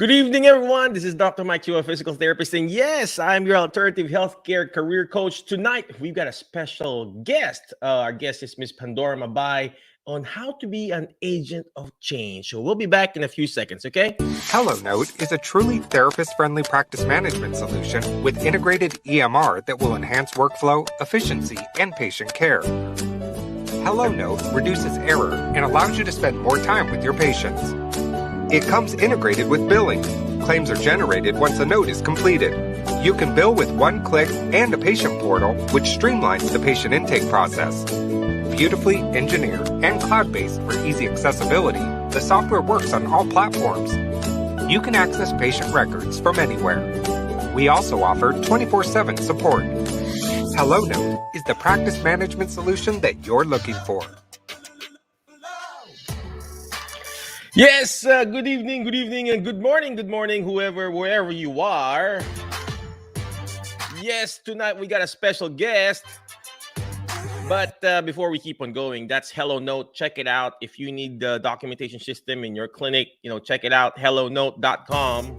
Good evening, everyone. This is Dr. Mike, a physical therapist, and yes, I'm your alternative healthcare career coach. Tonight, we've got a special guest. Our guest is Miss Pandora Mabai on how to be an agent of change. So we'll be back in a few seconds, okay? HelloNote is a truly therapist-friendly practice management solution with integrated EMR that will enhance workflow, efficiency, and patient care. HelloNote reduces error and allows you to spend more time with your patients. It comes integrated with billing. Claims are generated once a note is completed. You can bill with one click and a patient portal, which streamlines the patient intake process. Beautifully engineered and cloud-based for easy accessibility, the software works on all platforms. You can access patient records from anywhere. We also offer 24/7 support. HelloNote is the practice management solution that you're looking for. Yes, good evening, and good morning, wherever you are. Yes, tonight we got a special guest. But before we keep on going, that's HelloNote. Check it out. If you need the documentation system in your clinic, check it out, hellonote.com.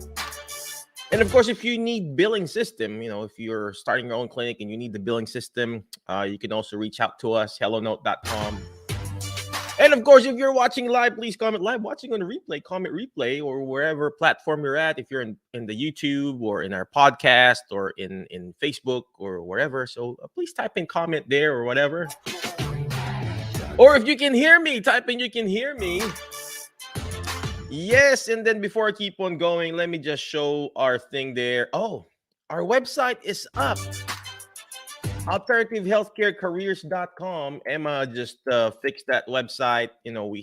And of course, if you need billing system, if you're starting your own clinic and you need the billing system, you can also reach out to us, hellonote.com. And of course, if you're watching live, please comment live. Watching on the replay, comment replay, or wherever platform you're at. If you're in the YouTube or in our podcast or in Facebook or wherever. So please type in comment there or whatever. Or if you can hear me, type in you can hear me. Yes, and then before I keep on going, let me just show our thing there. Oh, our website is up. AlternativeHealthcareCareers.com. Emma just fixed that website.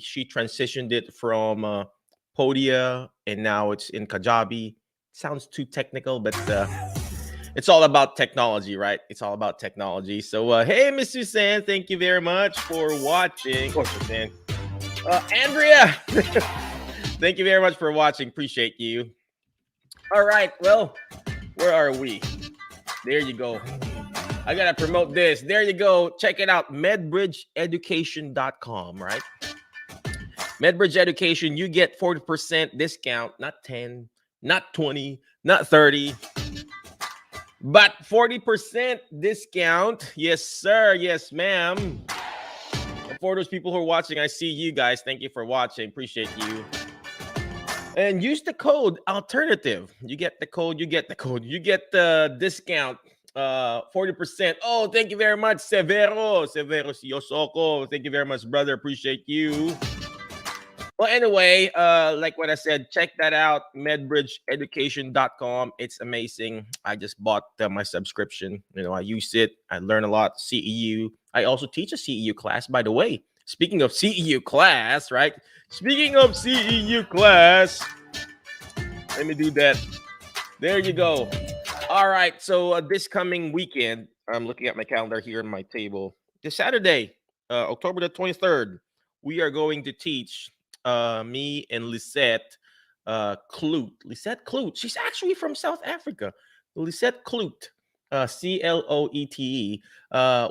She transitioned it from Podia, and now it's in Kajabi. Sounds too technical, but it's all about technology, right? It's all about technology. So, hey, Miss Suzanne, thank you very much for watching. Oh, Suzanne. Andrea, thank you very much for watching. Appreciate you. All right, well, where are we? There you go. I gotta promote this. There you go. Check it out. MedbridgeEducation.com, right? MedBridge Education, you get 40% discount, not 10, not 20, not 30, but 40% discount. Yes, sir. Yes, ma'am. For those people who are watching, I see you guys. Thank you for watching. Appreciate you. And use the code alternative. You get the code. You get the discount. 40%. Oh, thank you very much, Severo Yosoko. Thank you very much, brother. Appreciate you. Well, anyway, like what I said, check that out, medbridgeeducation.com. It's amazing. I just bought my subscription. I use it. I learn a lot. CEU. I also teach a CEU class, by the way. Speaking of CEU class, right? Speaking of CEU class, let me do that. There you go. All right, so this coming weekend, I'm looking at my calendar here on my table. This Saturday, October the 23rd, we are going to teach me and Lisette Kloot. Lisette Kloot. She's actually from South Africa. Lisette Kloot, Cloete.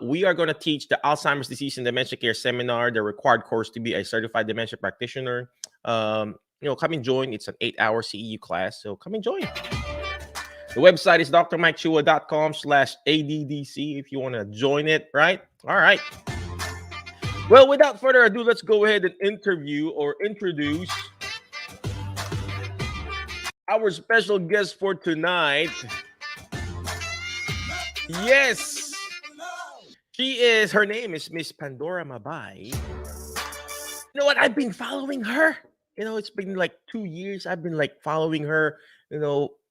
We are going to teach the Alzheimer's Disease and Dementia Care Seminar, the required course to be a certified dementia practitioner. Come and join. It's an 8-hour CEU class, so come and join. The website is drmikechua.com/ADDC if you want to join it, right? All right. Well, without further ado, let's go ahead and introduce our special guest for tonight. Yes. Her name is Miss Pandora Mabai. You know what? I've been following her. It's been like 2 years. I've been following her,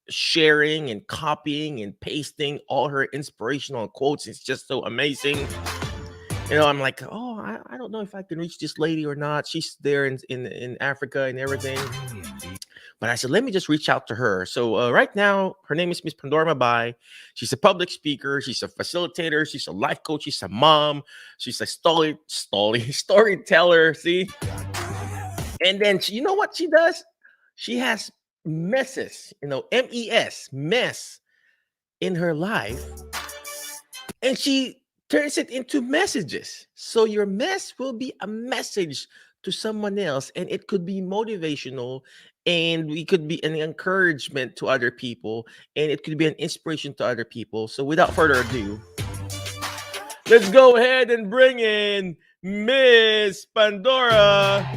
sharing and copying and pasting all her inspirational quotes. It's just so amazing. I'm like, oh, I don't know if I can reach this lady or not. She's there in Africa and everything. But I said, let me just reach out to her. So right now, her name is Miss Pandora Mabai. She's a public speaker. She's a facilitator. She's a life coach. She's a mom. She's a storyteller. See? And then, you know what she does? She has messes, mess in her life, and she turns it into messages. So your mess will be a message to someone else, and it could be motivational, and we could be an encouragement to other people, and it could be an inspiration to other people. So without further ado, let's go ahead and bring in Miss Pandora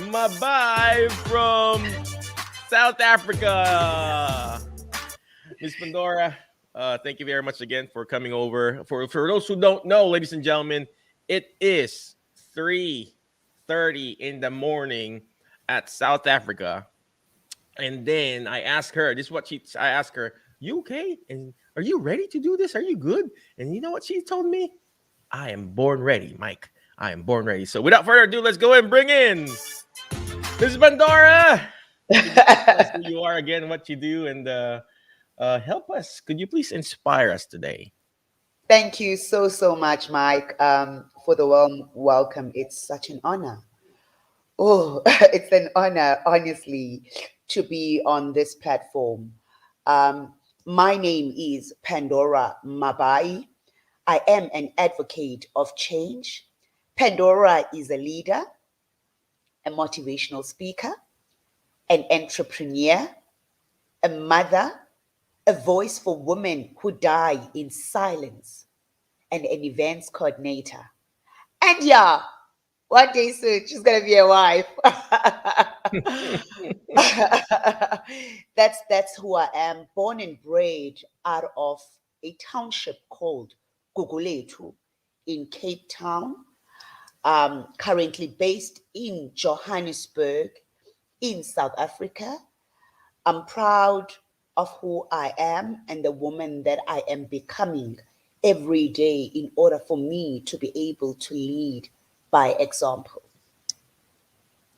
Mabai from South Africa. Miss Pandora, thank you very much again for coming over. For those who don't know, ladies and gentlemen, it is 3:30 in the morning at South Africa. And then I asked her, this is what I asked her, you okay? And are you ready to do this? Are you good? And you know what she told me? I am born ready, Mike. I am born ready. So without further ado, let's go and bring in Miss Pandora. Tell us who you are again, what you do, and help us. Could you please inspire us today? Thank you so much, Mike, for the warm welcome. It's such an honor. Oh, it's an honor, honestly, to be on this platform. My name is Pandora Mabai. I am an advocate of change. Pandora is a leader, a motivational speaker, an entrepreneur, a mother, a voice for women who die in silence, and an events coordinator. And yeah, one day soon, she's gonna be a wife. that's who I am. Born and bred out of a township called Gugulethu in Cape Town. Currently based in Johannesburg, in South Africa. I'm proud of who I am and the woman that I am becoming every day in order for me to be able to lead by example.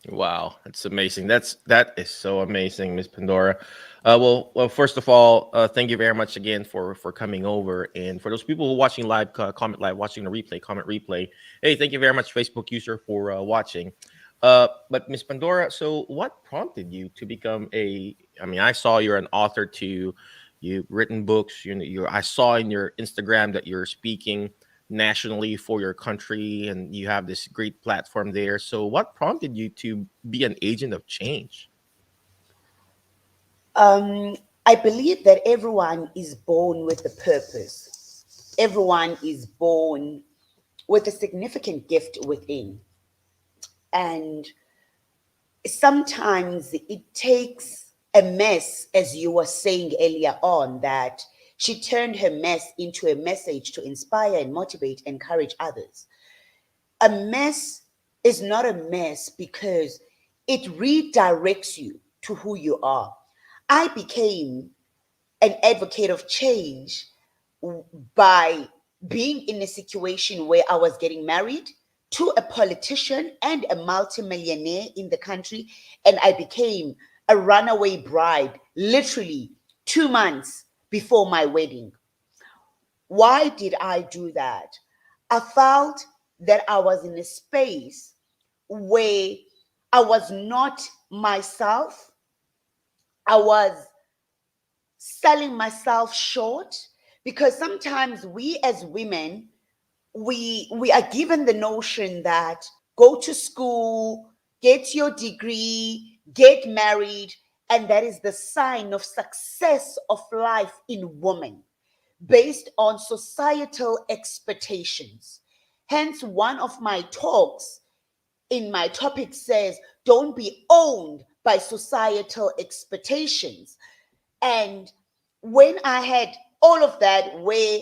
Wow, that's amazing. That is so amazing, Miss Pandora. Well, first of all, thank you very much again for coming over. And for those people who are watching live, comment live, watching the replay, comment replay. Hey, thank you very much, Facebook user, for watching. But Miss Pandora, so what prompted you to become a? I mean, I saw you're an author too. You've written books. I saw in your Instagram that you're speaking nationally for your country, and you have this great platform there. So what prompted you to be an agent of change? I believe that everyone is born with a purpose. Everyone is born with a significant gift within. And sometimes it takes a mess, as you were saying earlier on, that she turned her mess into a message to inspire and motivate, encourage others. A mess is not a mess because it redirects you to who you are. I became an advocate of change by being in a situation where I was getting married to a politician and a multimillionaire in the country, and I became a runaway bride literally 2 months before my wedding. Why did I do that? I felt that I was in a space where I was not myself. I was selling myself short because sometimes we as women, we are given the notion that go to school, get your degree, get married, and that is the sign of success of life in woman based on societal expectations. Hence, one of my talks in my topic says, don't be owned by societal expectations. And when I had all of that, where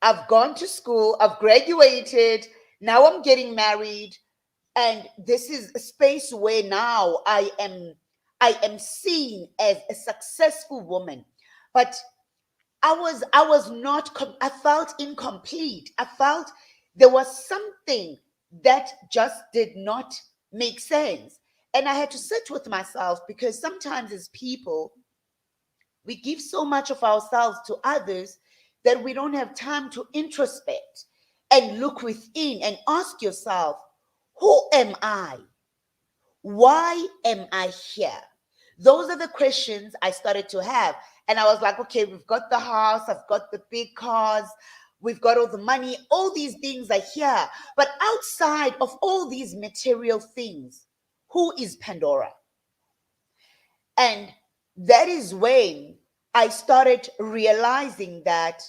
I've gone to school, I've graduated, now I'm getting married, and this is a space where now I am seen as a successful woman. But I was not I felt incomplete. I felt there was something that just did not make sense. And I had to sit with myself because sometimes as people, we give so much of ourselves to others that we don't have time to introspect and look within and ask yourself, who am I? Why am I here? Those are the questions I started to have. And I was like, okay, we've got the house, I've got the big cars, we've got all the money, all these things are here. But outside of all these material things, who is Pandora? And that is when I started realizing that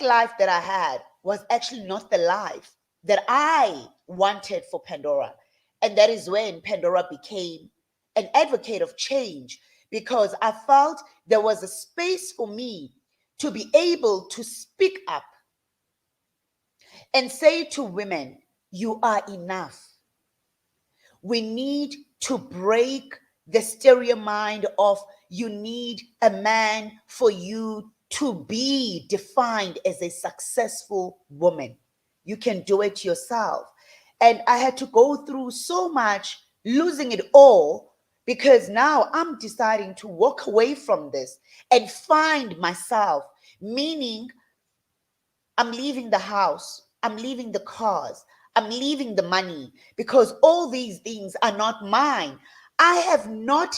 life that I had was actually not the life that I wanted for Pandora. And that is when Pandora became an advocate of change, because I felt there was a space for me to be able to speak up and say to women, you are enough. We need to break the stereo mind of you need a man for you to be defined as a successful woman. You can do it yourself. And I had to go through so much, losing it all, because now I'm deciding to walk away from this and find myself, meaning I'm leaving the house, I'm leaving the cars, I'm leaving the money, because all these things are not mine. I have not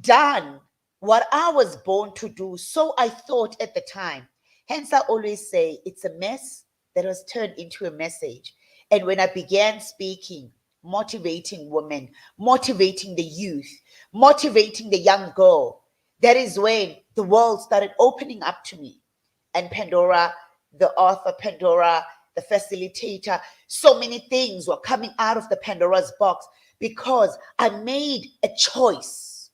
done what I was born to do. So I thought at the time. Hence, I always say it's a mess that was turned into a message. And when I began speaking, motivating women, motivating the youth, motivating the young girl, that is when the world started opening up to me. And Pandora, the author, Pandora, the facilitator, so many things were coming out of the Pandora's box because I made a choice.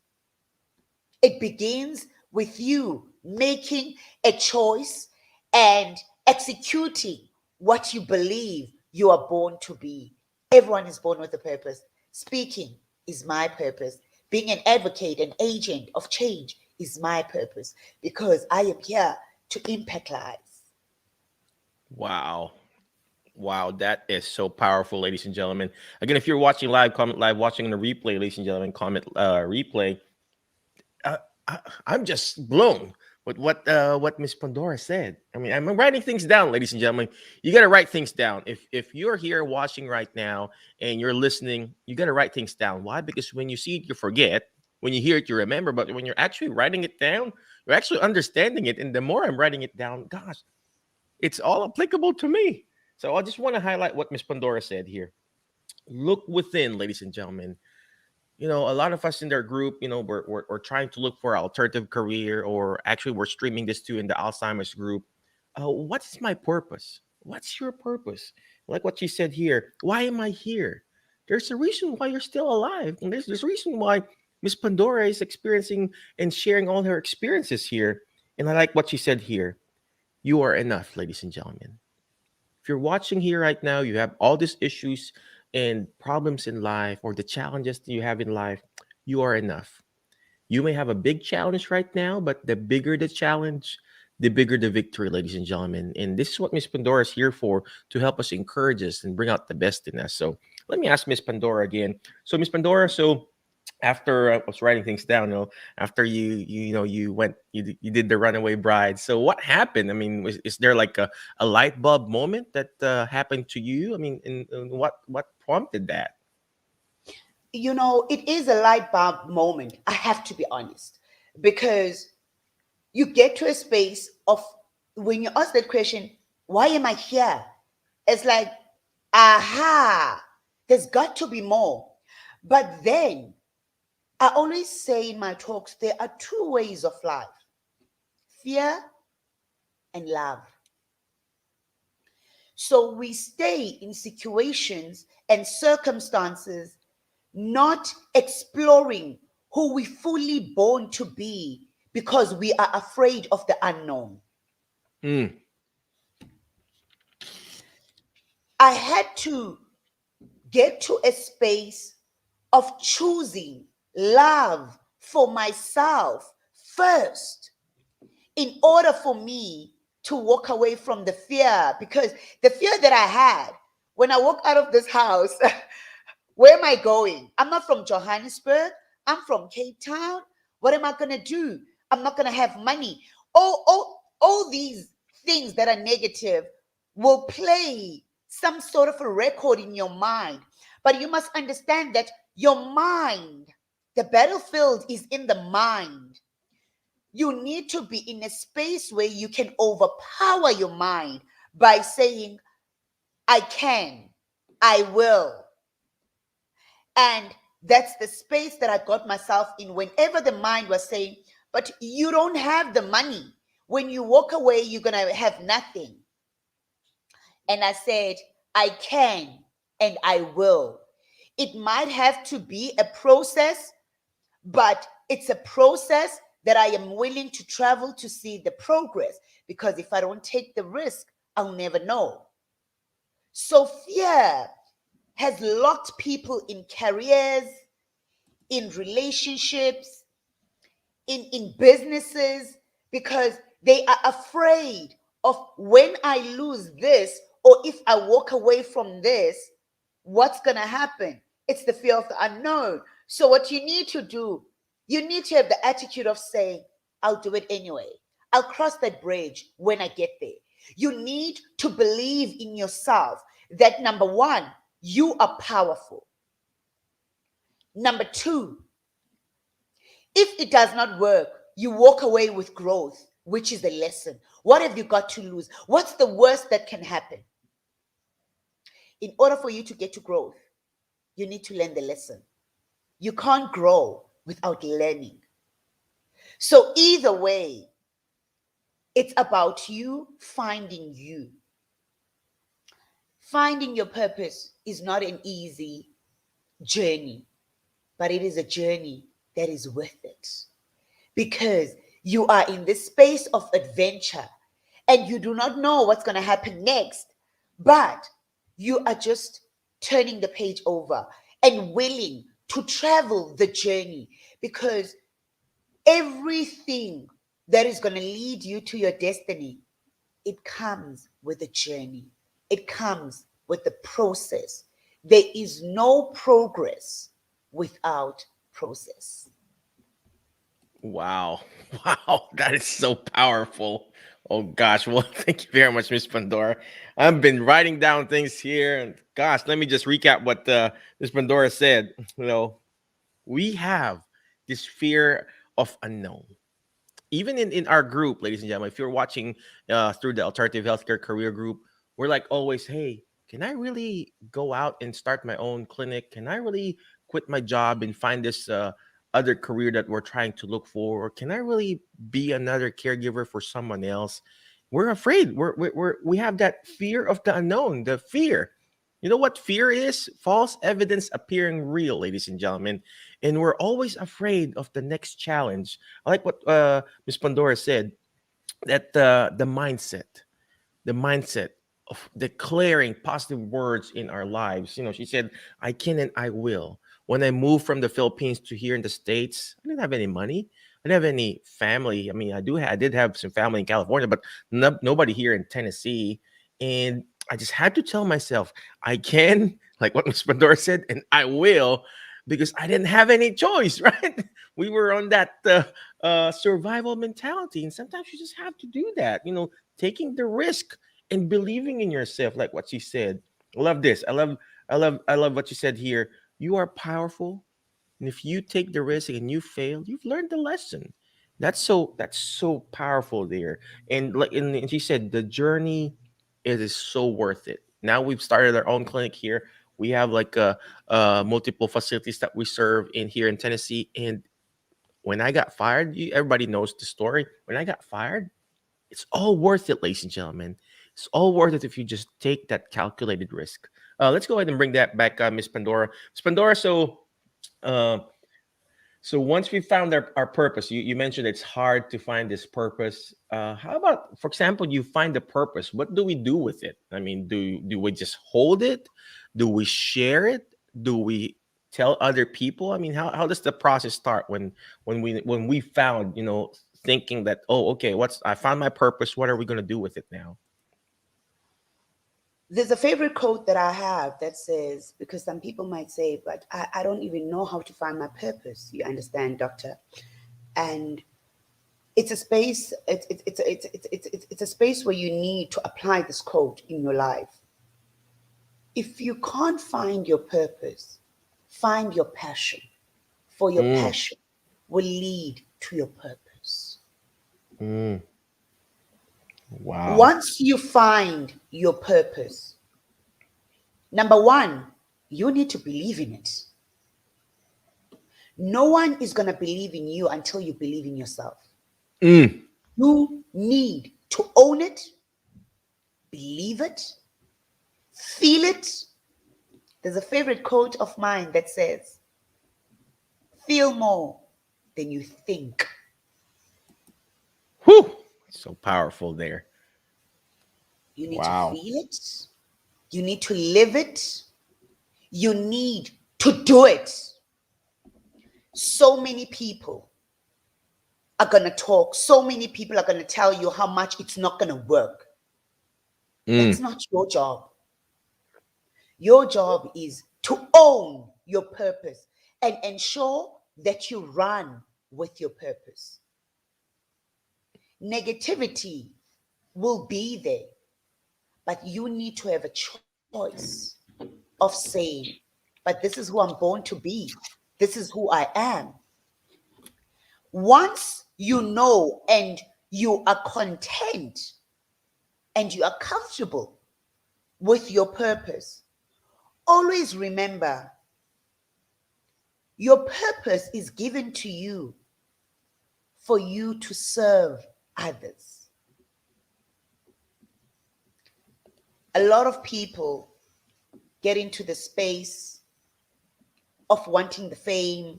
It begins with you making a choice and executing what you believe you are born to be. Everyone is born with a purpose. Speaking is my purpose. Being an advocate, an agent of change is my purpose, because I am here to impact lives. Wow. Wow, that is so powerful, ladies and gentlemen. Again, if you're watching live, comment live. Watching the replay, ladies and gentlemen, comment replay. Uh, I'm just blown with what Miss Pandora said. I mean, I'm writing things down, ladies and gentlemen. You got to write things down. If you're here watching right now and you're listening, you got to write things down. Why? Because when you see it, you forget. When you hear it, you remember. But when you're actually writing it down, you're actually understanding it. And the more I'm writing it down, gosh, it's all applicable to me. So I just want to highlight what Miss Pandora said here. Look within, ladies and gentlemen. You know, a lot of us in their group, you know, we're trying to look for an alternative career, or actually we're streaming this to in the Alzheimer's group. What's my purpose? What's your purpose? Like what she said here. Why am I here? There's a reason why you're still alive. And there's a reason why Miss Pandora is experiencing and sharing all her experiences here. And I like what she said here. You are enough, ladies and gentlemen. If you're watching here right now, you have all these issues and problems in life, or the challenges that you have in life, you are enough. You may have a big challenge right now, but the bigger the challenge, the bigger the victory, ladies and gentlemen. And this is what Miss Pandora is here for, to help us, encourage us, and bring out the best in us. So let me ask Miss Pandora again. So Miss Pandora, so after I was writing things down, after you did the runaway bride. So what happened? I mean, is there like a light bulb moment that happened to you? I mean, and what prompted that? You know, it is a light bulb moment. I have to be honest, because you get to a space of, when you ask that question, why am I here? It's like, aha, there's got to be more. But then I always say in my talks, there are two ways of life: fear and love. So we stay in situations and circumstances, not exploring who we fully born to be, because we are afraid of the unknown. Mm. I had to get to a space of choosing love for myself first, in order for me to walk away from the fear. Because the fear that I had when I walk out of this house, where am I going? I'm not from Johannesburg. I'm from Cape Town. What am I going to do? I'm not going to have money. All these things that are negative will play some sort of a record in your mind. But you must understand that your mind, the battlefield is in the mind. You need to be in a space where you can overpower your mind by saying, I can, I will. And that's the space that I got myself in whenever the mind was saying, but you don't have the money. When you walk away, you're going to have nothing. And I said, I can and I will. It might have to be a process, but it's a process that I am willing to travel to see the progress. Because if I don't take the risk, I'll never know. So fear has locked people in careers, in relationships, in businesses, because they are afraid of, when I lose this, or if I walk away from this, what's going to happen? It's the fear of the unknown. So what you need to do, you need to have the attitude of saying, I'll do it anyway. I'll cross that bridge when I get there. You need to believe in yourself that, number one, you are powerful. Number two, if it does not work, you walk away with growth, which is a lesson. What have you got to lose? What's the worst that can happen? In order for you to get to growth, you need to learn the lesson. You can't grow without learning. So either way, it's about you finding you. Finding your purpose is not an easy journey, but it is a journey that is worth it. Because you are in this space of adventure and you do not know what's going to happen next, but you are just turning the page over and willing to travel the journey, because everything that is going to lead you to your destiny, it comes with a journey. It comes with the process. There is no progress without process. Wow. Wow. That is so powerful. Oh gosh. Well, thank you very much, Miss Pandora. I've been writing down things here, and gosh, let me just recap what Miss Pandora said. We have this fear of unknown. Even in our group, ladies and gentlemen, if you're watching through the Alternative Healthcare Career Group, we're like always, hey, can I really go out and start my own clinic? Can I really quit my job and find this other career that we're trying to look for? Or can I really be another caregiver for someone else? We're afraid. We have that fear of the unknown, the fear. You know what fear is? False evidence appearing real, ladies and gentlemen. And we're always afraid of the next challenge. I like what Miss Pandora said, that the mindset of declaring positive words in our lives. She said, I can and I will. When I moved from the Philippines to here in the States, I didn't have any money. I didn't have any family. I mean, I did have some family in California, but nobody here in Tennessee. And I just had to tell myself, I can, like what Miss Pandora said, and I will, because I didn't have any choice, right? We were on that survival mentality. And sometimes you just have to do that, taking the risk and believing in yourself, like what she said. I love this. I love what she said here. You are powerful. And if you take the risk and you fail, you've learned the lesson. That's so powerful there. And like and she said, the journey is so worth it. Now we've started our own clinic here. We have like multiple facilities that we serve in here in Tennessee. And when I got fired, everybody knows the story. When I got fired, it's all worth it, ladies and gentlemen. It's all worth it if you just take that calculated risk. Let's go ahead and bring that back, Miss Pandora. Miss Pandora, uh, so once we found our purpose, you mentioned it's hard to find this purpose. How about, for example, you find the purpose. What do we do with it? I mean, do we just hold it? Do we share it? Do we tell other people? I mean, how does the process start when we found, thinking that, oh, okay, I found my purpose. What are we going to do with it now? There's a favorite quote that I have that says, because some people might say, but I don't even know how to find my purpose. You understand, doctor? And it's a space, it's a space where you need to apply this quote in your life. If you can't find your purpose, find your passion. For your Mm, passion will lead to your purpose. Mm. Wow. Once you find your purpose, number one, you need to believe in it. No one is going to believe in you until you believe in yourself. Mm. You need to own it, believe it, feel it. There's a favorite quote of mine that says, feel more than you think. Whew. So powerful there. You need to Wow. feel it. You need to live it. You need to do it. So many people are going to talk. So many people are going to tell you how much it's not going to work. That's Mm. not your job. Your job is to own your purpose and ensure that you run with your purpose. Negativity will be there, but you need to have a choice of saying, but this is who I'm born to be. This is who I am. Once you know and you are content and you are comfortable with your purpose, always remember your purpose is given to you for you to serve others. A lot of people get into the space of wanting the fame,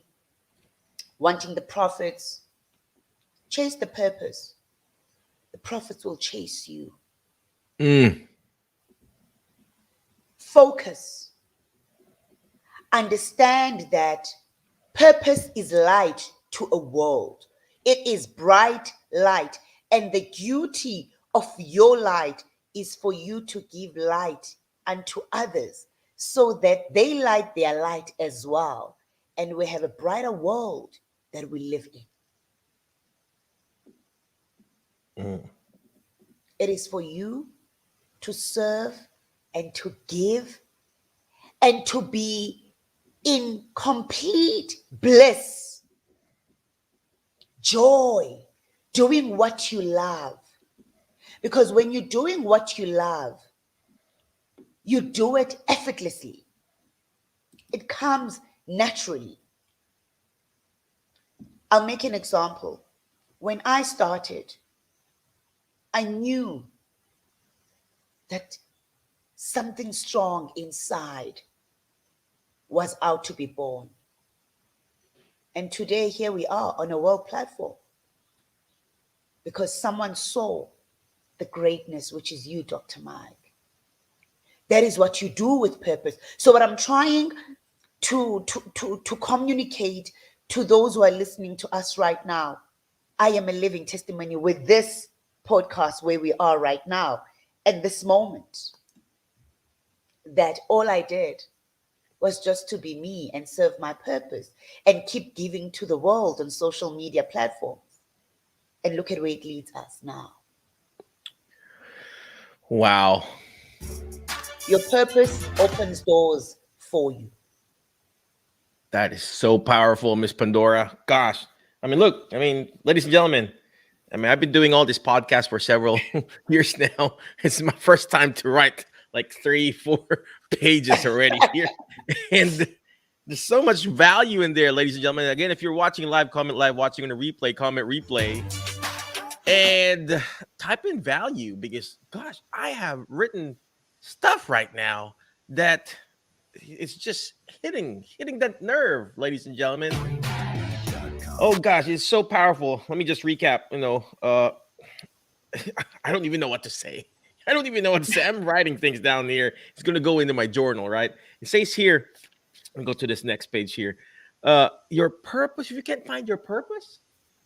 wanting the profits. Chase the purpose. The profits will chase you. Mm. Focus. Understand that purpose is light to a world. It is bright light. And the duty of your light is for you to give light unto others so that they light their light as well. And we have a brighter world that we live in. Mm. It is for you to serve and to give and to be in complete bliss, joy, doing what you love. Because when you're doing what you love, you do it effortlessly. It comes naturally. I'll make an example. When I started, I knew that something strong inside was out to be born. And today, here we are on a world platform because someone saw the greatness, which is you, Dr. Mike. That is what you do with purpose. So what I'm trying to communicate to those who are listening to us right now, I am a living testimony with this podcast where we are right now at this moment, that all I did was just to be me and serve my purpose and keep giving to the world on social media platforms. And look at where it leads us now. Wow. Your purpose opens doors for you. That is so powerful, Miss Pandora. Gosh. I mean, look, ladies and gentlemen, I've been doing all this podcast for several years now. It's my first time to write like 3-4 pages already here. And there's so much value in there, ladies and gentlemen. Again, if you're watching live, comment live, watching on a replay, comment replay. And type in value because, gosh, I have written stuff right now that it's just hitting that nerve, ladies and gentlemen. Oh gosh, it's so powerful. Let me just recap. I don't even know what to say. I'm writing things down here. It's going to go into my journal, right? It says here, I'll go to this next page here. Your purpose, if you can't find your purpose,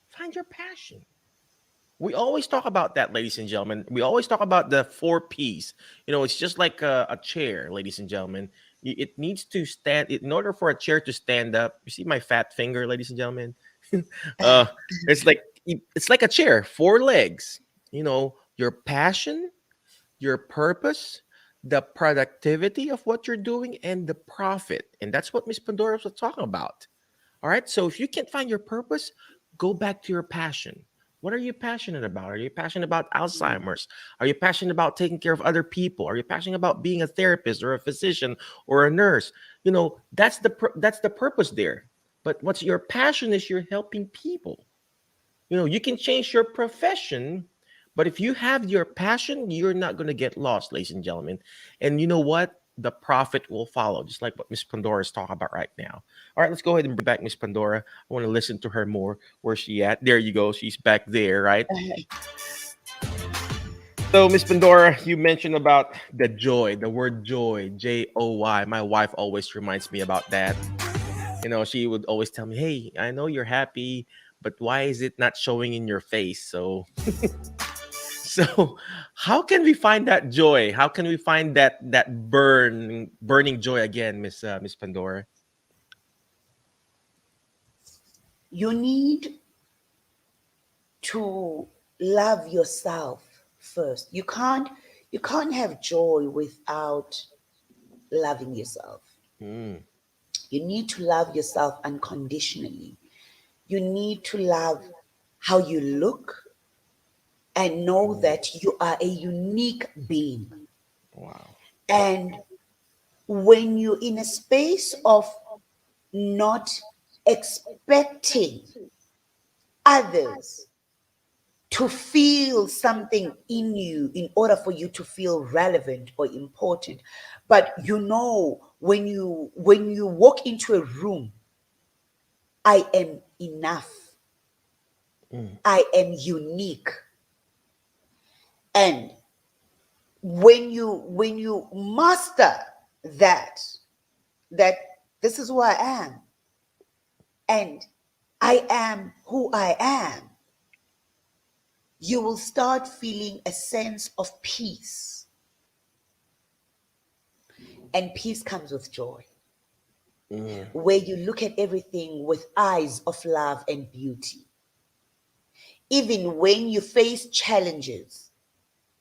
find your passion. We always talk about that, ladies and gentlemen. We always talk about the 4 P's. It's just like a chair, ladies and gentlemen. It needs to stand. In order for a chair to stand up, you see my fat finger, ladies and gentlemen? It's like a chair, 4 legs. Your passion, your purpose, the productivity of what you're doing, and the profit. And that's what Miss Pandora was talking about. All right. So if you can't find your purpose, go back to your passion. What are you passionate about? Are you passionate about Alzheimer's? Are you passionate about taking care of other people? Are you passionate about being a therapist or a physician or a nurse? That's that's the purpose there. But what's your passion is you're helping people. You can change your profession, but if you have your passion, you're not going to get lost, ladies and gentlemen. And you know what? The profit will follow, just like what Miss Pandora is talking about right now. All right, let's go ahead and bring back Miss Pandora. I want to listen to her more. Where's she at? There you go. She's back there, right? So, Miss Pandora, you mentioned about the joy, the word joy, Joy. My wife always reminds me about that. She would always tell me, "Hey, I know you're happy, but why is it not showing in your face?" So how can we find that joy? How can we find that burning joy again, Miss Pandora? You need to love yourself first. You can't have joy without loving yourself. Mm. You need to love yourself unconditionally. You need to love how you look and know that you are a unique being. Wow. And when you're in a space of not expecting others to feel something in you in order for you to feel relevant or important, but when you walk into a room, I am enough. I am unique. And when you master that this is who I am, and I am who I am, you will start feeling a sense of peace. And peace comes with joy. Where you look at everything with eyes of love and beauty. Even when you face challenges,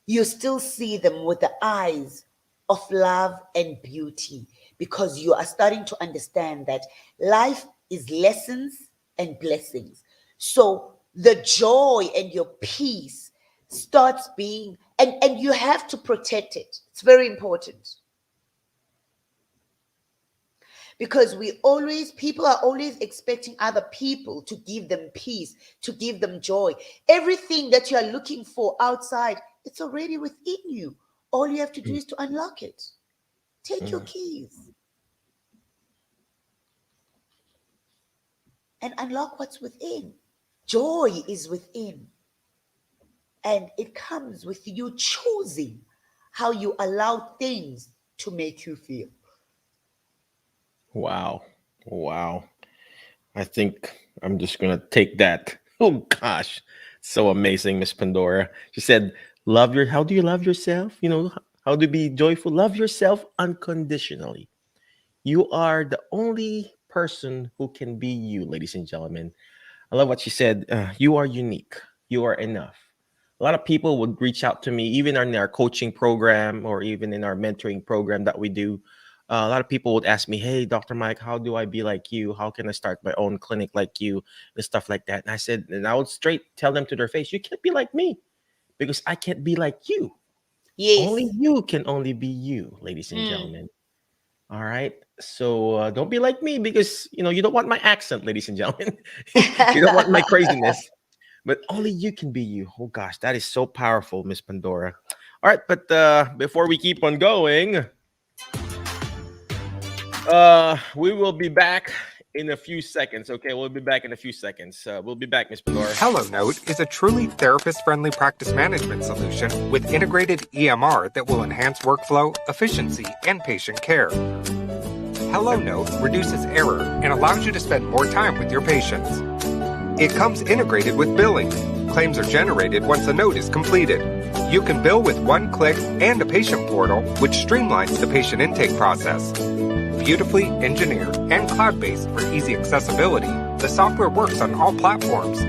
you still see them with the eyes of love and beauty, because you are starting to understand that life is lessons and blessings. So the joy and your peace starts being, and you have to protect it. It's very important. Because people are always expecting other people to give them peace, to give them joy. Everything that you are looking for outside, it's already within you. All you have to do is to unlock it. Take your keys and unlock what's within. Joy is within. And it comes with you choosing how you allow things to make you feel. Wow. I think I'm just going to take that. Oh, gosh. So amazing, Miss Pandora. She said, how do you love yourself? How to be joyful? Love yourself unconditionally. You are the only person who can be you, ladies and gentlemen. I love what she said. You are unique. You are enough. A lot of people would reach out to me, even in our coaching program or even in our mentoring program that we do. A lot of people would ask me, "Hey, Dr. Mike, how do I be like you? How can I start my own clinic like you?" And stuff like that. And I would straight tell them to their face, "You can't be like me because I can't be like you. Yes. Only you can only be you, ladies and gentlemen." All right. So don't be like me because, you don't want my accent, ladies and gentlemen. You don't want my craziness. But only you can be you. Oh, gosh, that is so powerful, Miss Pandora. All right. But before we keep on going, we will be back in a few seconds. Okay, we'll be back in a few seconds. We'll be back, Miss Pandora. HelloNote is a truly therapist-friendly practice management solution with integrated EMR that will enhance workflow, efficiency, and patient care. HelloNote reduces error and allows you to spend more time with your patients. It comes integrated with billing. Claims are generated once a note is completed. You can bill with one click and a patient portal, which streamlines the patient intake process. Beautifully engineered and cloud-based for easy accessibility, the software works on all platforms.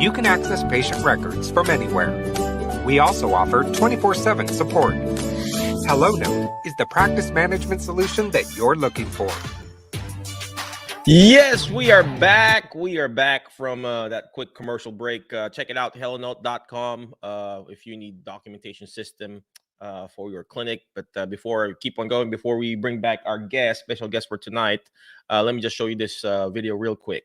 You can access patient records from anywhere. We also offer 24/7 support. HelloNote is the practice management solution that you're looking for. Yes, we are back. We are back from that quick commercial break. Check it out, hellonote.com, if you need documentation system for your clinic. But before I keep on going, before we bring back our special guest for tonight, let me just show you this video real quick.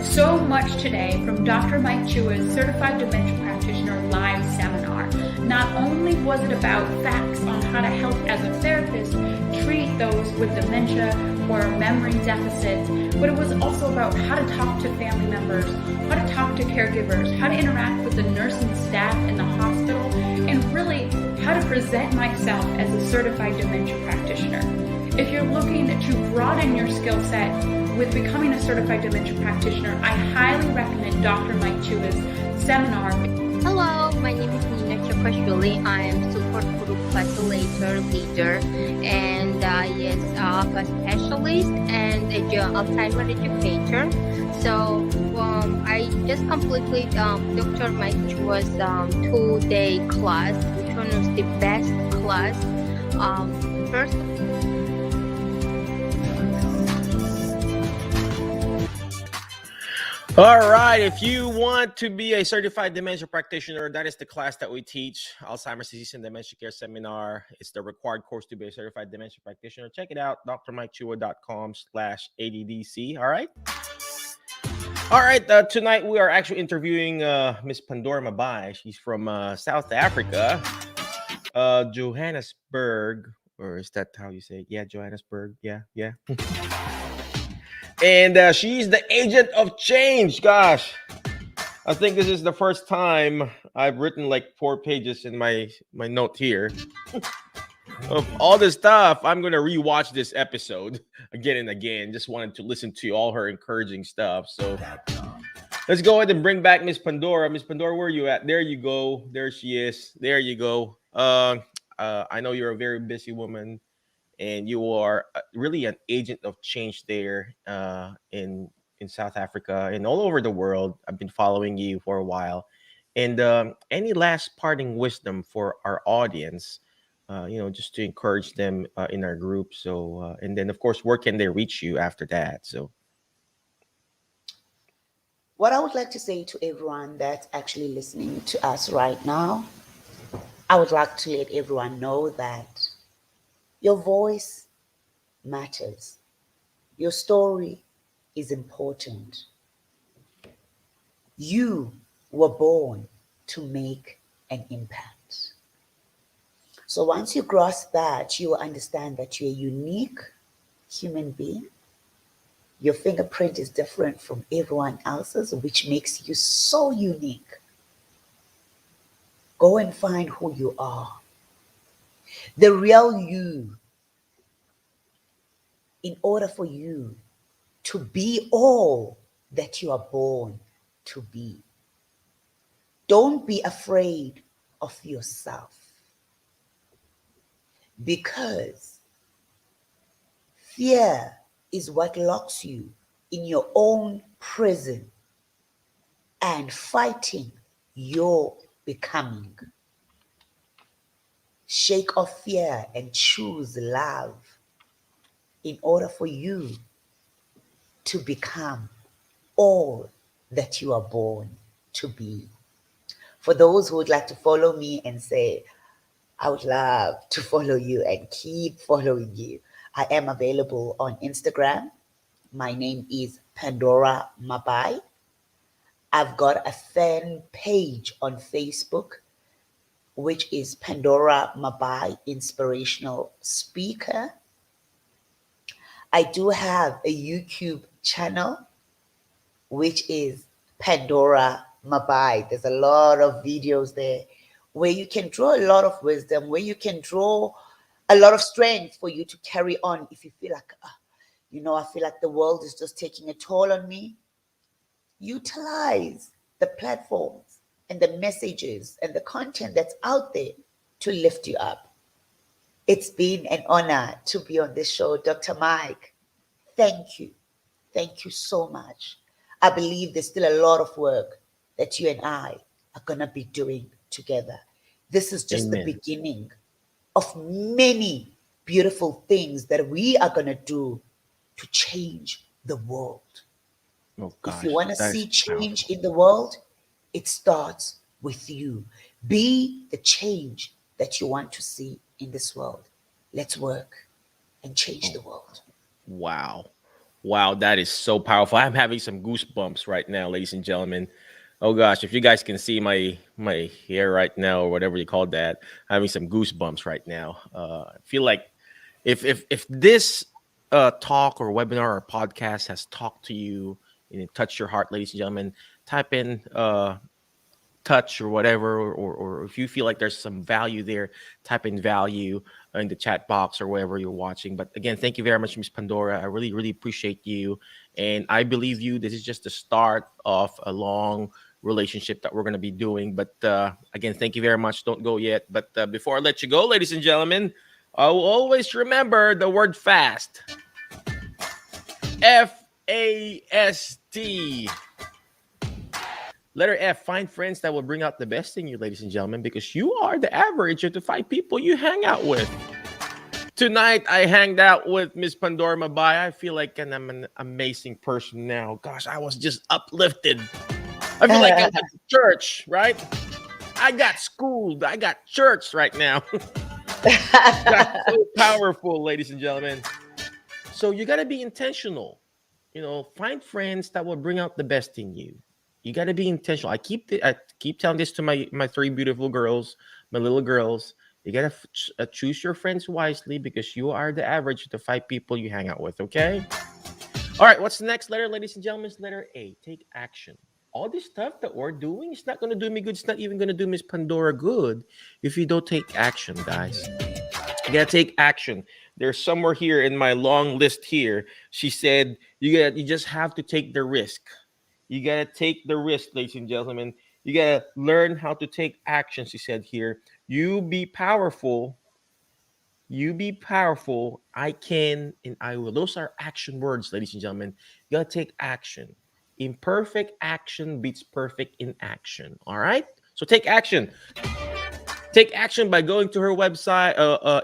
So much today from Dr. Mike Chua's Certified Dementia Practitioner live seminar. Not only was it about facts on how to help as a therapist treat those with dementia or memory deficits, but it was also about how to talk to family members, how to talk to caregivers, how to interact with the nursing staff in the hospital, and really how to present myself as a certified dementia practitioner. If you're looking to broaden your skill set with becoming a certified dementia practitioner, I highly recommend Dr. Mike Chua's seminar. Hello, my name is Nina Chokashvili. I am support group facilitator leader and a specialist and a Alzheimer educator. So I just completed Dr. Mike Chua's 2-day class, which one was the best class. First. All right. If you want to be a certified dementia practitioner, that is the class that we teach. Alzheimer's disease and dementia care seminar. It's the required course to be a certified dementia practitioner. Check it out, drmikechua.com/ADDC. All right. All right. Tonight we are actually interviewing Miss Pandora Mabai. She's from South Africa, Johannesburg, or is that how you say it? Yeah, Johannesburg. Yeah. And she's the agent of change. Gosh, I think this is the first time I've written like 4 pages in my note here of all this stuff. I'm going to rewatch this episode again and again. Just wanted to listen to all her encouraging stuff. So let's go ahead and bring back Miss Pandora. Miss Pandora, where are you at? There you go. There she is. There you go. I know you're a very busy woman, and you are really an agent of change there in South Africa and all over the world. I've been following you for a while. And any last parting wisdom for our audience, just to encourage them in our group. So, and then, of course, where can they reach you after that? So, what I would like to say to everyone that's actually listening to us right now, I would like to let everyone know that your voice matters. Your story is important. You were born to make an impact. So once you grasp that, you will understand that you're a unique human being. Your fingerprint is different from everyone else's, which makes you so unique. Go and find who you are. The real you, in order for you to be all that you are born to be. Don't be afraid of yourself, because fear is what locks you in your own prison and fighting your becoming. Shake off fear and choose love in order for you to become all that you are born to be. For those who would like to follow me and say, I would love to follow you and keep following you, I am available on Instagram My name is Pandora Mabai. I've got a fan page on Facebook, which is Pandora Mabai Inspirational Speaker. I do have a YouTube channel, which is Pandora Mabai. There's a lot of videos there where you can draw a lot of wisdom, where you can draw a lot of strength for you to carry on if you feel like, I feel like the world is just taking a toll on me. Utilize the platforms and the messages and the content that's out there to lift you up. It's been an honor to be on this show, Dr. Mike. Thank you. Thank you so much. I believe there's still a lot of work that you and I are going to be doing together. This is just the beginning of many beautiful things that we are going to do to change the world. Oh, gosh, if you want to see change in the world, it starts with you. Be the change that you want to see in this world. Let's work and change the world. Wow. Wow, that is so powerful. I'm having some goosebumps right now, ladies and gentlemen. Oh gosh, if you guys can see my hair right now, or whatever you call that, I'm having some goosebumps right now. I feel like if this talk or webinar or podcast has talked to you and it touched your heart, ladies and gentlemen, type in touch or whatever, or if you feel like there's some value there, type in value in the chat box or wherever you're watching. But again, thank you very much, Miss Pandora. I really, really appreciate you. And I believe you. This is just the start of a long relationship that we're going to be doing. But again, thank you very much. Don't go yet. But before I let you go, ladies and gentlemen, I will always remember the word fast. F-A-S-T. Letter F, find friends that will bring out the best in you, ladies and gentlemen, because you are the average of the 5 people you hang out with. Tonight, I hanged out with Miss Pandora Mabai. I feel like I'm an amazing person now. Gosh, I was just uplifted. I feel like I went to church, right? I got schooled. I got church right now. That's so powerful, ladies and gentlemen. So you got to be intentional. Find friends that will bring out the best in you. You got to be intentional. I keep telling this to my 3 beautiful girls, my little girls. You got to choose your friends wisely, because you are the average of the 5 people you hang out with, okay? All right, what's the next letter, ladies and gentlemen? It's letter A, take action. All this stuff that we're doing, it's not going to do me good. It's not even going to do Miss Pandora good if you don't take action, guys. You got to take action. There's somewhere here in my long list here. She said, you just have to take the risk. You got to take the risk, ladies and gentlemen. You got to learn how to take action, she said here. You be powerful. You be powerful. I can and I will. Those are action words, ladies and gentlemen. You got to take action. Imperfect action beats perfect in action. All right? So take action. Take action by going to her website,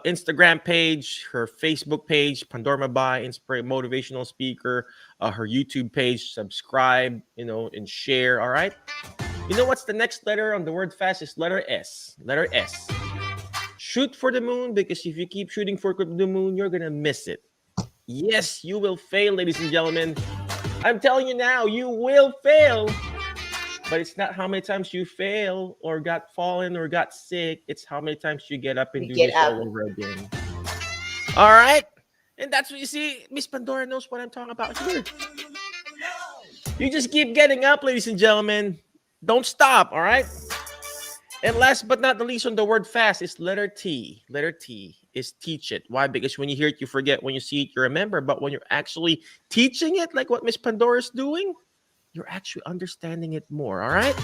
Instagram page, her Facebook page, Pandora Mabai, motivational speaker, her YouTube page. Subscribe, and share. All right. You know what's the next letter on the word fast? Is letter S. Letter S. Shoot for the moon, because if you keep shooting for the moon, you're gonna miss it. Yes, you will fail, ladies and gentlemen. I'm telling you now, you will fail. But it's not how many times you fail or got fallen or got sick. It's how many times you get up and do this all over again. All right? And that's what you see. Miss Pandora knows what I'm talking about here. You just keep getting up, ladies and gentlemen. Don't stop, all right? And last but not the least on the word fast is letter T. Letter T is teach it. Why? Because when you hear it, you forget. When you see it, you remember. But when you're actually teaching it, like what Miss Pandora is doing, you're actually understanding it more. All right.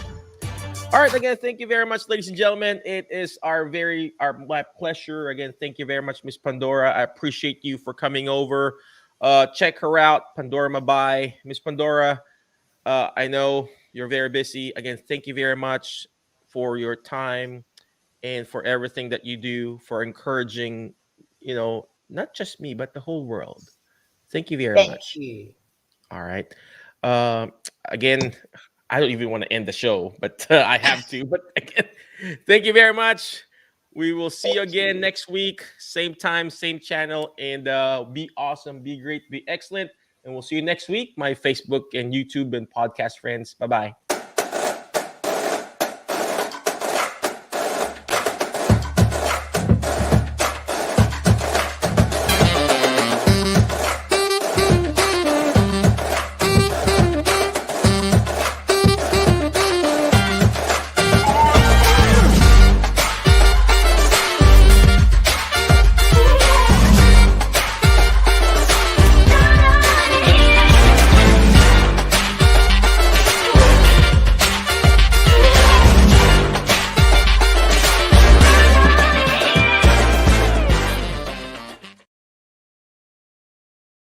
All right. Again, thank you very much, ladies and gentlemen. It is my pleasure. Again, thank you very much, Miss Pandora. I appreciate you for coming over. Check her out, Pandora Mabai. Miss Pandora, I know you're very busy. Again, thank you very much for your time and for everything that you do, for encouraging, not just me, but the whole world. Thank you very much. Thank you. All right. Again, I don't even want to end the show, but I have to. But again, thank you very much. We will see you again next week. Same time, same channel. And be awesome, be great, be excellent. And we'll see you next week, my Facebook and YouTube and podcast friends. Bye-bye.